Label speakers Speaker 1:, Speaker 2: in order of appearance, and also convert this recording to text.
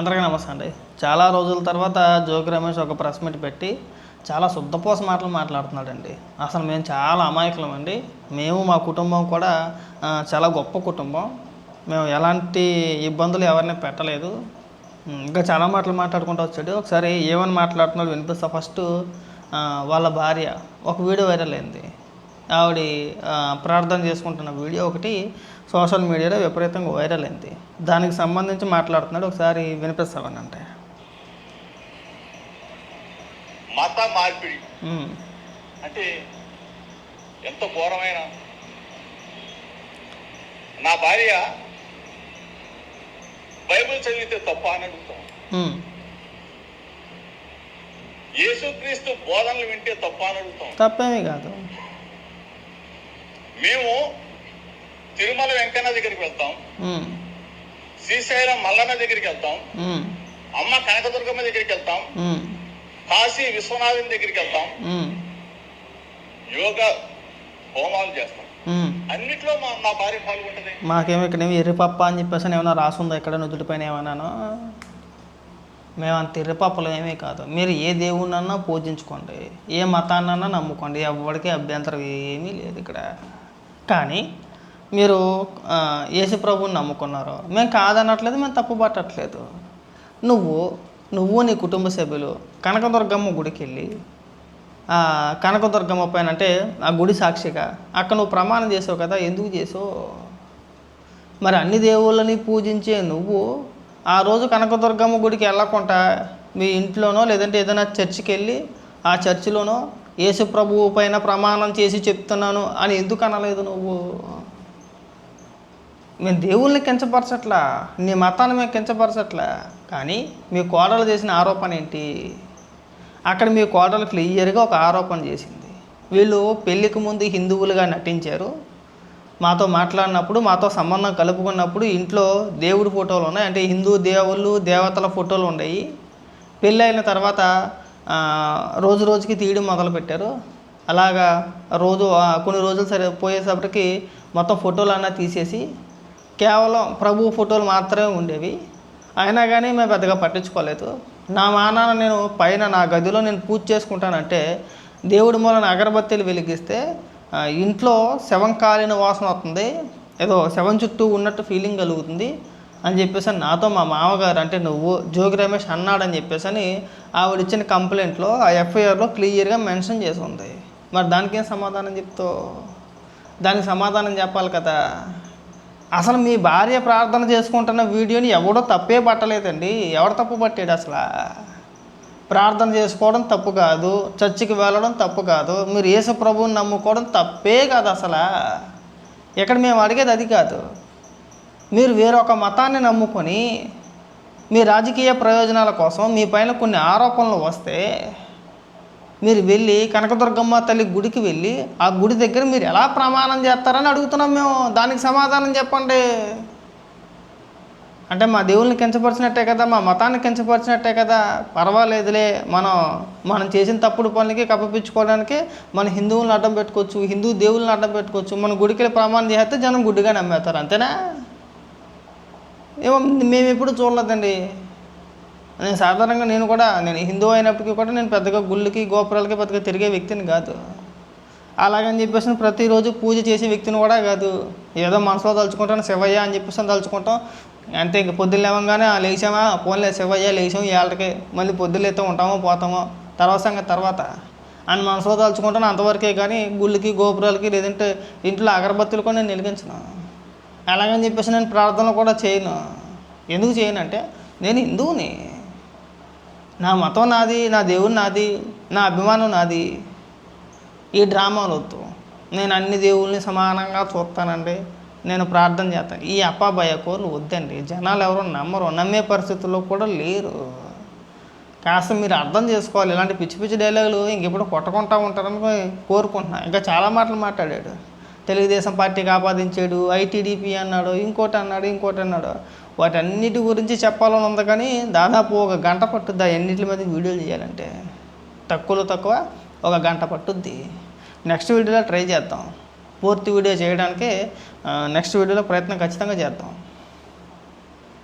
Speaker 1: అందరికీ నమస్తే అండి. చాలా రోజుల తర్వాత జోగి రమేష్ ఒక ప్రెస్ మీట్ పెట్టి చాలా శుద్ధపోస మాటలు మాట్లాడుతున్నాడండి. అసలు మేము చాలా అమాయకులం అండి. మేము మా కుటుంబం కూడా చాలా గొప్ప కుటుంబం. మేము ఎలాంటి ఇబ్బందులు ఎవరిని పెట్టలేదు. ఇంకా చాలా మాటలు మాట్లాడుకుంటూ వచ్చాడు. ఒకసారి ఏమని మాట్లాడుతున్నాడు వినిపిస్తా. ఫస్ట్ వాళ్ళ భార్య ఒక వీడియో వైరల్ అయింది. ఆవిడ ప్రార్థన చేసుకుంటున్న వీడియో ఒకటి సోషల్ మీడియాలో విపరీతంగా వైరల్ అయింది. దానికి సంబంధించి మాట్లాడుతున్నాడు. ఒకసారి వినిపిస్తామని అంటే
Speaker 2: మత మార్పిడి అంటే ఎంత ఘోరమైన. నా భార్య బైబిల్ చదివితే తప్ప అని అడుగుతాం. యేసుక్రీస్తు బోధనలు వింటే తప్ప అని అడుగుతాం.
Speaker 1: తప్పేమీ కాదు.
Speaker 2: మేము తిరుమల వెంకన్న దగ్గరికి వెళ్తాం, శ్రీశైలం మల్లన్న దగ్గరికి వెళ్తాం, అమ్మ కనకదుర్గమ్మ దగ్గరికి వెళ్తాం, కాశీ విశ్వనాథుని దగ్గరికి వెళ్తాం, యోగా హోమాలు చేస్తాం. అన్నిట్లో మా భార్య పాల్గొంటుంది.
Speaker 1: మాకేమో ఇక్కడ ఎర్రిపప్ప అని చెప్పేసి ఏమైనా రాసుందో ఇక్కడ నుదుటిపైన ఏమన్నాను. మేము అంత ఎర్రిపప్పలు ఏమీ కాదు. మీరు ఏ దేవుణ్ణన్నా పూజించుకోండి, ఏ మతాన్నన్నా నమ్ముకోండి, ఎవరికి అభ్యంతరం ఏమీ లేదు ఇక్కడ. కానీ మీరు యేసు ప్రభువుని నమ్ముకున్నారు, మేము కాదనట్లేదు, మేము తప్పు పట్టట్లేదు. నువ్వు నీ కుటుంబ సభ్యులు కనకదుర్గమ్మ గుడికి వెళ్ళి కనకదుర్గమ్మ పైన అంటే ఆ గుడి సాక్షిగా అక్కడ నువ్వు ప్రమాణం చేసావు కదా, ఎందుకు చేసావు? మరి అన్ని దేవుళ్ళని పూజించే నువ్వు ఆ రోజు కనకదుర్గమ్మ గుడికి వెళ్ళకుండా మీ ఇంట్లోనో లేదంటే ఏదైనా చర్చికి వెళ్ళి ఆ చర్చిలోనో యేసు ప్రభువు పైన ప్రమాణం చేసి చెప్తున్నాను అని ఎందుకు అనలేదు నువ్వు? మేము దేవుళ్ళని కించపరచట్లా, నీ మతాన్ని మేము కించపరచట్లా. కానీ మీ కోడలు చేసిన ఆరోపణ ఏంటి? అక్కడ మీ కోడలు క్లియర్గా ఒక ఆరోపణ చేసింది. వీళ్ళు పెళ్ళికి ముందు హిందువులుగా నటించారు, మాతో మాట్లాడినప్పుడు మాతో సంబంధం కలుపుకున్నప్పుడు ఇంట్లో దేవుడి ఫోటోలు ఉన్నాయి, అంటే హిందూ దేవుళ్ళు దేవతల ఫోటోలు ఉన్నాయి. పెళ్ళి అయిన తర్వాత రోజు రోజుకి తీయడం మొదలుపెట్టారు. అలాగా కొన్ని రోజులు పోయేసప్పటికి మొత్తం ఫోటోలు అన్నా తీసేసి కేవలం ప్రభు ఫోటోలు మాత్రమే ఉండేవి. అయినా కానీ మేము పెద్దగా పట్టించుకోలేదు. నా మానాన నేను పైన నా గదిలో నేను పూజ చేసుకుంటానంటే దేవుడి మూలన అగరబత్తీలు వెలిగిస్తే ఇంట్లో శవం కాలిన వాసన వస్తుంది, ఏదో శవం చుట్టూ ఉన్నట్టు ఫీలింగ్ కలుగుతుంది అని చెప్పేసి నాతో మా మామగారు అంటే నువ్వు జోగి రమేష్ అన్నాడని చెప్పేసి ఆవిడ ఇచ్చిన కంప్లైంట్లో ఆ ఎఫ్ఐఆర్లో క్లియర్గా మెన్షన్ చేసి ఉంది. మరి దానికేం సమాధానం చెప్తావు? దానికి సమాధానం చెప్పాలి కదా. అసలు మీ భార్య ప్రార్థన చేసుకుంటున్న వీడియోని ఎవడో తప్పే పట్టలేదండి. ఎవడు తప్పు పట్టాడు? అసలు ప్రార్థన చేసుకోవడం తప్పు కాదు, చర్చికి వెళ్ళడం తప్పు కాదు, మీరు యేసు ప్రభువుని నమ్ముకోవడం తప్పే కాదు. అసలు ఇక్కడ మేము అడిగేది అది కాదు. మీరు వేరొక మతాన్ని నమ్ముకొని మీ రాజకీయ ప్రయోజనాల కోసం మీ పైన కొన్ని ఆరోపణలు వస్తే మీరు వెళ్ళి కనకదుర్గమ్మ తల్లి గుడికి వెళ్ళి ఆ గుడి దగ్గర మీరు ఎలా ప్రమాణం చేస్తారని అడుగుతున్నాం మేము. దానికి సమాధానం చెప్పండి. అంటే మా దేవుల్ని కించపరిచినట్టే కదా, మా మతాన్ని కించపరిచినట్టే కదా. పర్వాలేదులే, మనం చేసిన తప్పుడు పనులకి కప్పిపుచ్చుకోవడానికి మన హిందువులను అడ్డం పెట్టుకోవచ్చు, హిందూ దేవుళ్ళని అడ్డం పెట్టుకోవచ్చు. మన గుడికి ప్రమాణం చేస్తే జనం గుడ్డిగా నమ్మేస్తారు, అంతేనా? ఏమో మేము ఎప్పుడు చూడలేదండి. సాధారణంగా నేను హిందూ అయినప్పటికీ కూడా నేను పెద్దగా గుళ్ళకి గోపురాలకి పెద్దగా తిరిగే వ్యక్తిని కాదు. అలాగని చెప్పేసి ప్రతిరోజు పూజ చేసే వ్యక్తిని కూడా కాదు. ఏదో మనసులో తలుచుకుంటాను శివయ్య అని చెప్పేసి తలుచుకుంటాం అంతే. ఇంక పొద్దున్న లేవగానే లేచామా, పోన్లే శివయ్య లేచాం ఏళ్ళకి, మళ్ళీ పొద్దులేతో ఉంటామో పోతామో తర్వాత సంగతి తర్వాత అని మనసులో తలుచుకుంటాను అంతవరకే. కానీ గుళ్ళకి గోపురాలకి లేదంటే ఇంట్లో అగరబత్తులు కూడా నేను వెలిగించను. అలాగని చెప్పేసి నేను ప్రార్థనలు కూడా చేయను. ఎందుకు చేయను అంటే నేను హిందువుని, నా మతం నాది, నా దేవుడు నాది, నా అభిమానం నాది. ఈ డ్రామాలు వద్దు. నేను అన్ని దేవుళ్ళని సమానంగా చూస్తానండి, నేను ప్రార్థన చేస్తాను. ఈ అప్పాభయకోలు వద్దండి. జనాలు ఎవరో నమ్మరు, నమ్మే పరిస్థితుల్లో కూడా లేరు. కాస్త మీరు అర్థం చేసుకోవాలి. ఇలాంటి పిచ్చి పిచ్చి డైలాగులు ఇంకెప్పుడు కొట్టుకుంటూ ఉంటారని కోరుకుంటున్నా. ఇంకా చాలా మాటలు మాట్లాడాడు. తెలుగుదేశం పార్టీకి ఆపాదించాడు, ఐటీడీపీ అన్నాడు, ఇంకోటి అన్నాడు. వాటన్నిటి గురించి చెప్పాలని ఉంది, కానీ దాదాపు 1 గంట పట్టుద్ది అన్నిటి మీద వీడియోలు చేయాలంటే. తక్కువ 1 గంట పట్టుద్ది. నెక్స్ట్ వీడియోలో ట్రై చేద్దాం. పూర్తి వీడియో చేయడానికి నెక్స్ట్ వీడియోలో ప్రయత్నం ఖచ్చితంగా చేద్దాం.